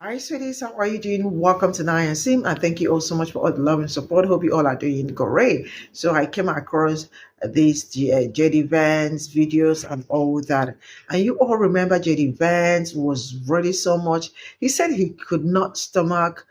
Hi, sweeties. How are you doing? Welcome to Nine and Sim, and thank you all so much for all the love and support. Hope you all are doing great. So I came across these JD Vance videos and all that, and you all remember JD Vance was really so much. He said he could not stomach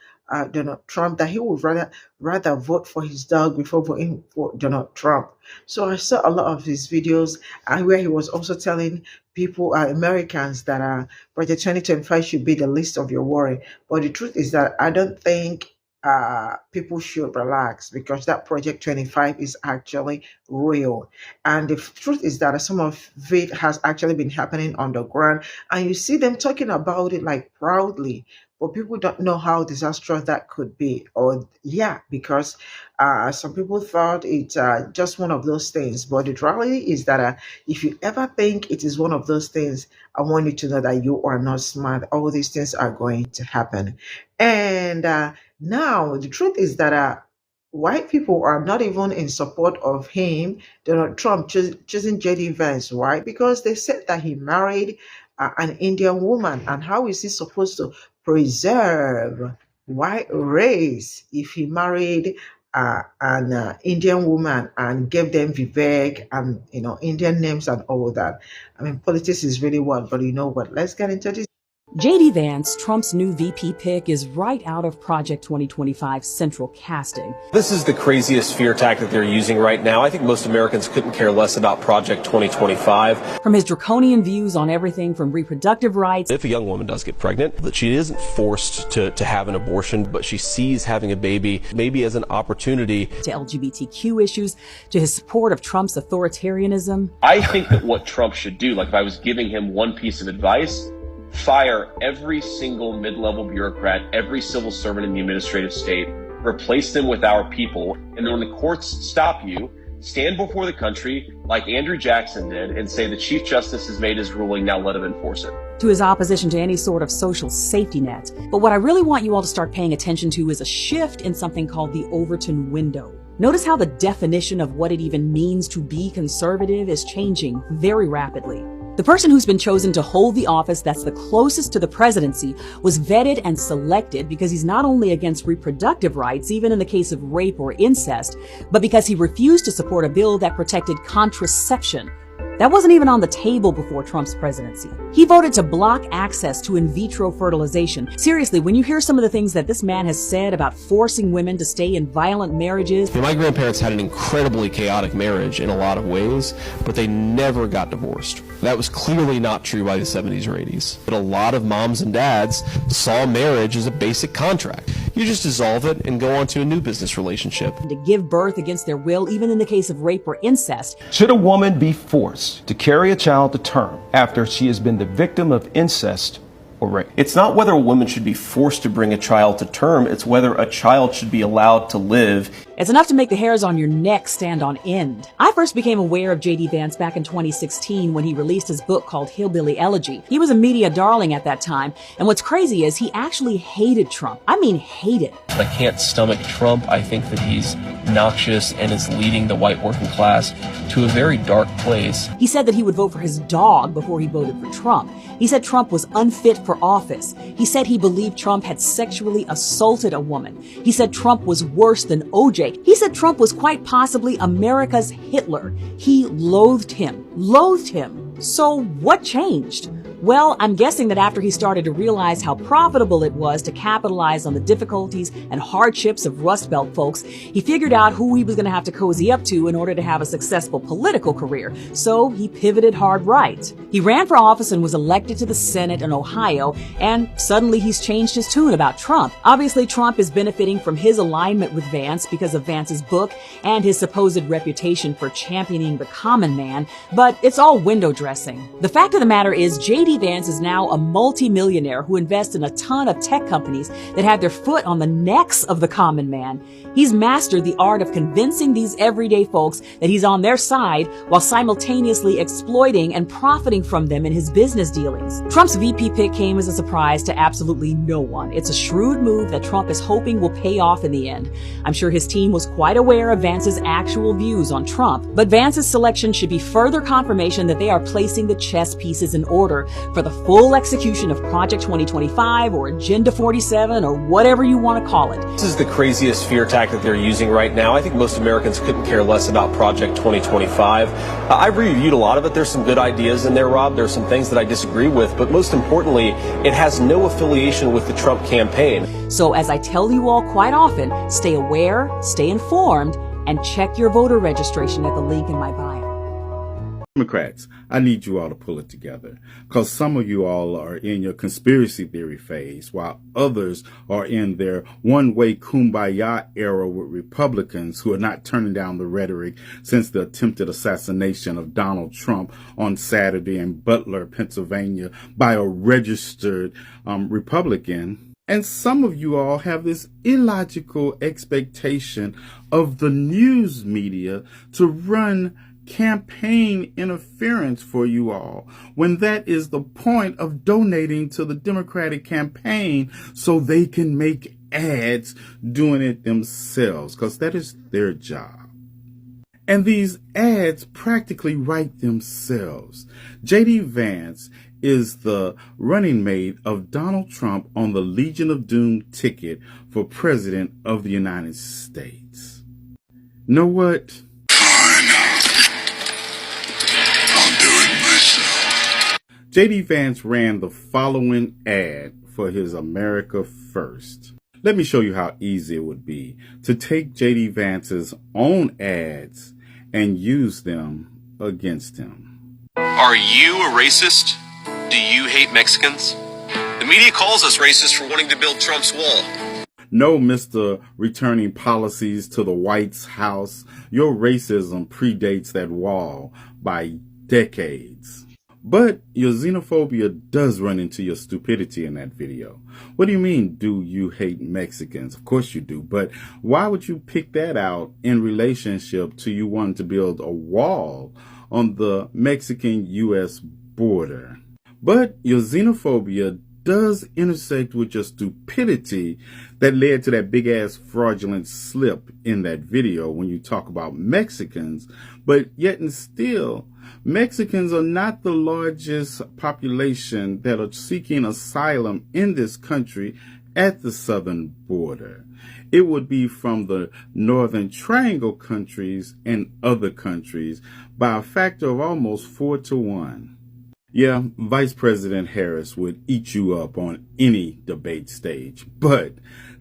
Donald Trump, that he would rather vote for his dog before voting for Donald Trump. So I saw a lot of his videos, and where he was also telling people, Americans, that Project 2025 should be the least of your worry. But the truth is that I don't think people should relax, because that Project 25 is actually real. And the truth is that some of it has actually been happening on the ground. And you see them talking about it like proudly. But people don't know how disastrous that could be. Or, yeah, because some people thought it's just one of those things. But the reality is that if you ever think it is one of those things, I want you to know that you are not smart. All these things are going to happen. And now the truth is that white people are not even in support of him, Donald Trump, choosing JD Vance. Why? Because they said that he married an Indian woman. And how is he supposed to preserve white race if he married an Indian woman and gave them Vivek and Indian names and all that? I mean, politics is really wild, but you know what? Let's get into this. JD Vance, Trump's new VP pick, is right out of Project 2025 central casting. This is the craziest fear tactic they're using right now. I think most Americans couldn't care less about Project 2025. From his draconian views on everything from reproductive rights. If a young woman does get pregnant, that she isn't forced to have an abortion, but she sees having a baby maybe as an opportunity. To LGBTQ issues, to his support of Trump's authoritarianism. I think that what Trump should do, like if I was giving him one piece of advice, fire every single mid-level bureaucrat, every civil servant in the administrative state, replace them with our people, and then when the courts stop you, stand before the country like Andrew Jackson did and say the Chief Justice has made his ruling, now let him enforce it. To his opposition to any sort of social safety net. But what I really want you all to start paying attention to is a shift in something called the Overton window. Notice how the definition of what it even means to be conservative is changing very rapidly. The person who's been chosen to hold the office that's the closest to the presidency was vetted and selected because he's not only against reproductive rights, even in the case of rape or incest, but because he refused to support a bill that protected contraception. That wasn't even on the table before Trump's presidency. He voted to block access to in vitro fertilization. Seriously, when you hear some of the things that this man has said about forcing women to stay in violent marriages. My grandparents had an incredibly chaotic marriage in a lot of ways, but they never got divorced. That was clearly not true by the 70s or 80s. But a lot of moms and dads saw marriage as a basic contract. You just dissolve it and go on to a new business relationship. To give birth against their will, even in the case of rape or incest. Should a woman be forced to carry a child to term after she has been the victim of incest or rape? It's not whether a woman should be forced to bring a child to term, it's whether a child should be allowed to live. It's enough to make the hairs on your neck stand on end. I first became aware of JD Vance back in 2016 when he released his book called Hillbilly Elegy. He was a media darling at that time, and what's crazy is he actually hated Trump. I mean hated. I can't stomach Trump. I think that he's noxious and is leading the white working class to a very dark place. He said that he would vote for his dog before he voted for Trump. He said Trump was unfit for office. He said he believed Trump had sexually assaulted a woman. He said Trump was worse than OJ. He said Trump was quite possibly America's Hitler. He loathed him. Loathed him. So what changed? Well, I'm guessing that after he started to realize how profitable it was to capitalize on the difficulties and hardships of Rust Belt folks, he figured out who he was going to have to cozy up to in order to have a successful political career. So he pivoted hard right. He ran for office and was elected to the Senate in Ohio, and suddenly he's changed his tune about Trump. Obviously, Trump is benefiting from his alignment with Vance because of Vance's book and his supposed reputation for championing the common man, but it's all window dressing. The fact of the matter is, JD Vance is now a multi-millionaire who invests in a ton of tech companies that have their foot on the necks of the common man. He's mastered the art of convincing these everyday folks that he's on their side while simultaneously exploiting and profiting from them in his business dealings. Trump's VP pick came as a surprise to absolutely no one. It's a shrewd move that Trump is hoping will pay off in the end. I'm sure his team was quite aware of Vance's actual views on Trump, but Vance's selection should be further confirmation that they are placing the chess pieces in order for the full execution of Project 2025 or Agenda 47 or whatever you want to call it. This is the craziest fear tactic they're using right now. I think most Americans couldn't care less about Project 2025. I've reviewed a lot of it. There's some good ideas in there, Rob. There's some things that I disagree with, but most importantly, it has no affiliation with the Trump campaign. So as I tell you all quite often, stay aware, stay informed, and check your voter registration at the link in my bio. Democrats, I need you all to pull it together, because some of you all are in your conspiracy theory phase, while others are in their one-way kumbaya era with Republicans who are not turning down the rhetoric since the attempted assassination of Donald Trump on Saturday in Butler, Pennsylvania, by a registered Republican. And some of you all have this illogical expectation of the news media to run campaign interference for you all, when that is the point of donating to the Democratic campaign so they can make ads doing it themselves, because that is their job. And these ads practically write themselves. JD Vance is the running mate of Donald Trump on the Legion of Doom ticket for President of the United States. Know what? JD Vance ran the following ad for his America First. Let me show you how easy it would be to take JD Vance's own ads and use them against him. Are you a racist? Do you hate Mexicans? The media calls us racist for wanting to build Trump's wall. No, Mr. Returning Policies to the White House. Your racism predates that wall by decades. But your xenophobia does run into your stupidity in that video. What do you mean, do you hate Mexicans? Of course you do, but why would you pick that out in relationship to you wanting to build a wall on the Mexican-U.S. border? But your xenophobia does intersect with your stupidity that led to that big-ass fraudulent slip in that video when you talk about Mexicans, but yet and still, Mexicans are not the largest population that are seeking asylum in this country at the southern border. It would be from the Northern Triangle countries and other countries by a factor of almost 4 to 1. Yeah, Vice President Harris would eat you up on any debate stage, but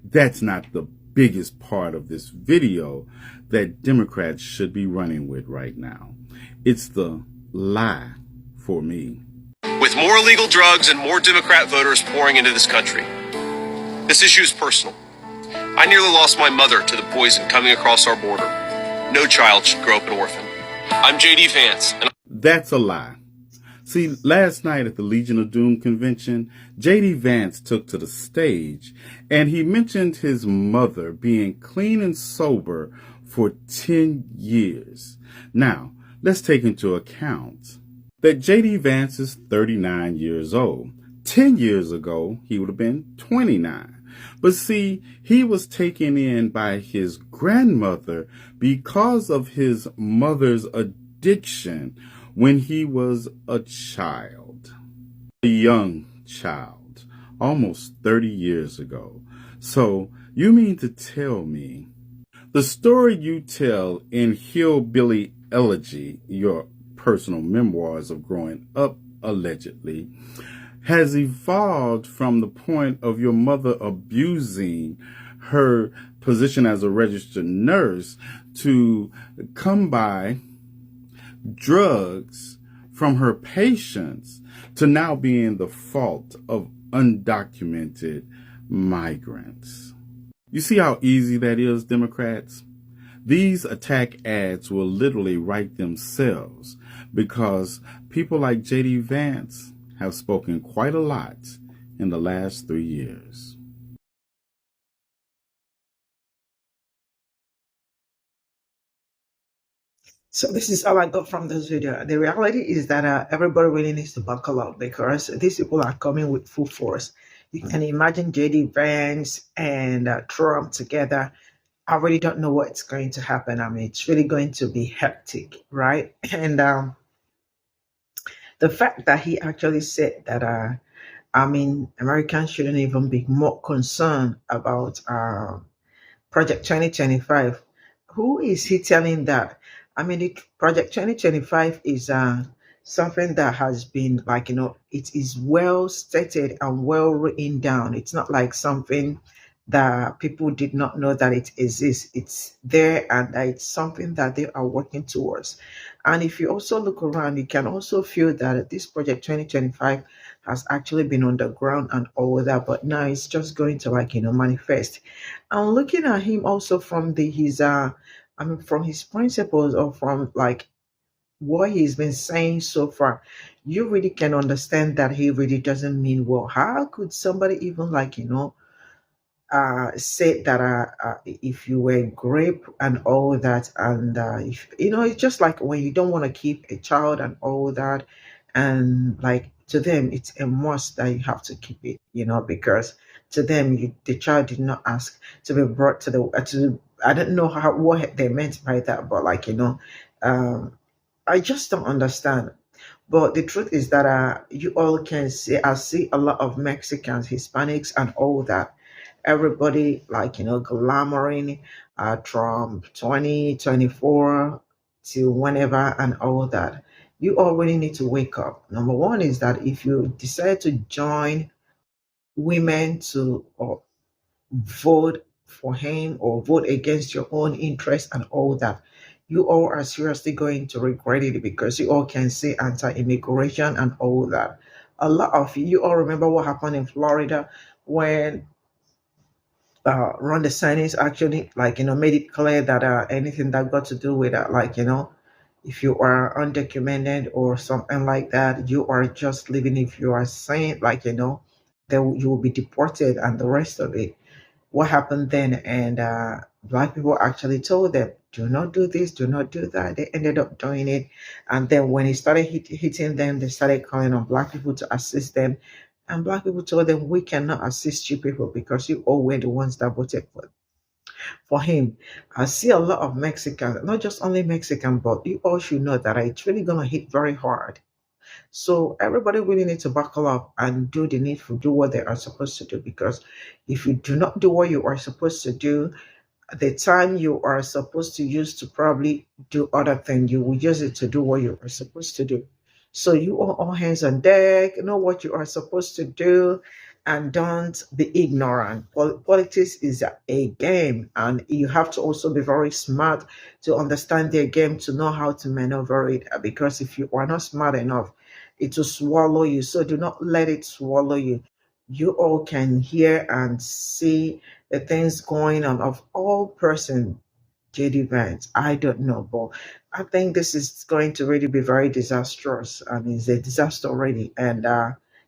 that's not the biggest part of this video that Democrats should be running with right now. It's the lie for me. With more illegal drugs and more Democrat voters pouring into this country, this issue is personal. I nearly lost my mother to the poison coming across our border. No child should grow up an orphan. I'm JD Vance. That's a lie. See, last night at the Legion of Doom convention, JD Vance took to the stage and he mentioned his mother being clean and sober for 10 years. Now, let's take into account that JD Vance is 39 years old. 10 years ago, he would have been 29. But see, he was taken in by his grandmother because of his mother's addiction when he was a child, a young child, almost 30 years ago. So you mean to tell me the story you tell in Hillbilly Elegy, your personal memoirs of growing up, allegedly, has evolved from the point of your mother abusing her position as a registered nurse to come by drugs from her patients to now being the fault of undocumented migrants. You see how easy that is, Democrats? These attack ads will literally write themselves because people like JD Vance have spoken quite a lot in the last 3 years. So this is all I got from this video. The reality is that everybody really needs to buckle up because these people are coming with full force. You can imagine JD Vance and Trump together. I really don't know what's going to happen. I mean, it's really going to be hectic, right? And The fact that he actually said that, I mean, Americans shouldn't even be more concerned about Project 2025. Who is he telling that? I mean, Project 2025 is something that has been, like, it is well stated and well written down. It's not like something that people did not know that it exists. It's there, and it's something that they are working towards. And if you also look around, you can also feel that this Project 2025 has actually been on the ground and all that, but now it's just going to, like, manifest. I'm looking at him also from his I mean, from his principles, or from, like, what he's been saying so far. You really can understand that he really doesn't mean well. How could somebody even, like, said that if you were grape and all that, and if it's just like when you don't want to keep a child and all that, and, like, to them it's a must that you have to keep it, because to them, the child did not ask to be brought to the to I don't know what they meant by that, but, like, I just don't understand. But the truth is that you all can see, I see a lot of Mexicans, Hispanics, and all that. Everybody, like, glamoring Trump 2024 to whenever and all that. You all really need to wake up. Number one is that if you decide to join women to vote for him or vote against your own interest and all that, you all are seriously going to regret it, because you all can say anti-immigration and all that. A lot of you all remember what happened in Florida when Ron DeSantis actually, like, made it clear that anything that got to do with like, if you are undocumented or something like that, you are just living. If you are saying, like, then you will be deported and the rest of it. What happened then? And black people actually told them, do not do this, do not do that. They ended up doing it. And then when it started hitting them, they started calling on black people to assist them. And black people told them, we cannot assist you people because you all were the ones that voted for him. I see a lot of Mexicans, not just only Mexican, but you all should know that it's really going to hit very hard. So everybody really needs to buckle up and do the needful, do what they are supposed to do. Because if you do not do what you are supposed to do, the time you are supposed to use to probably do other things, you will use it to do what you are supposed to do. So you are all hands on deck, know what you are supposed to do, and don't be ignorant. Politics is a game, and you have to also be very smart to understand their game, to know how to maneuver it. Because if you are not smart enough, it will swallow you. So do not let it swallow you. You all can hear and see the things going on of all person. JD Vance, I don't know, but I think this is going to really be very disastrous. I mean, it's a disaster already, and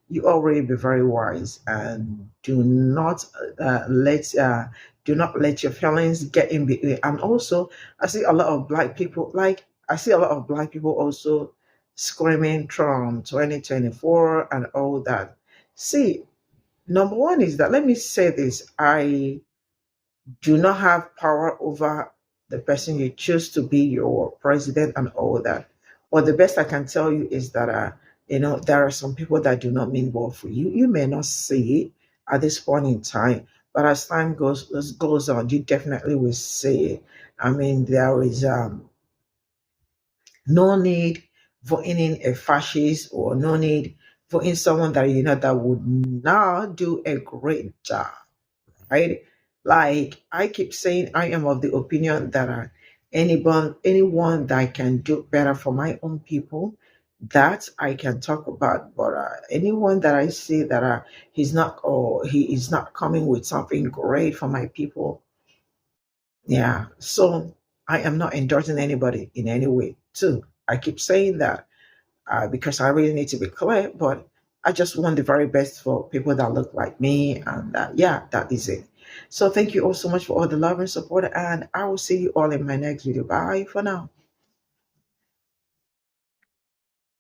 you already be very wise and do not let your feelings get in between. And also, I see a lot of black people, also screaming Trump 2024 and all that. See, number one is that, let me say this, I do not have power over the person you choose to be your president and all that. But the best I can tell you is that there are some people that do not mean well for you. You may not see it at this point in time, but as time goes on, you definitely will see it. I mean, there is no need for any a fascist, or no need for in someone that that would not do a great job, right? Like I keep saying, I am of the opinion that anyone that can do better for my own people, that I can talk about. But anyone that I see that he is not coming with something great for my people, yeah. So I am not endorsing anybody in any way. Too, I keep saying that because I really need to be clear. But I just want the very best for people that look like me, and yeah, that is it. So thank you all so much for all the love and support, and I will see you all in my next video. Bye for now.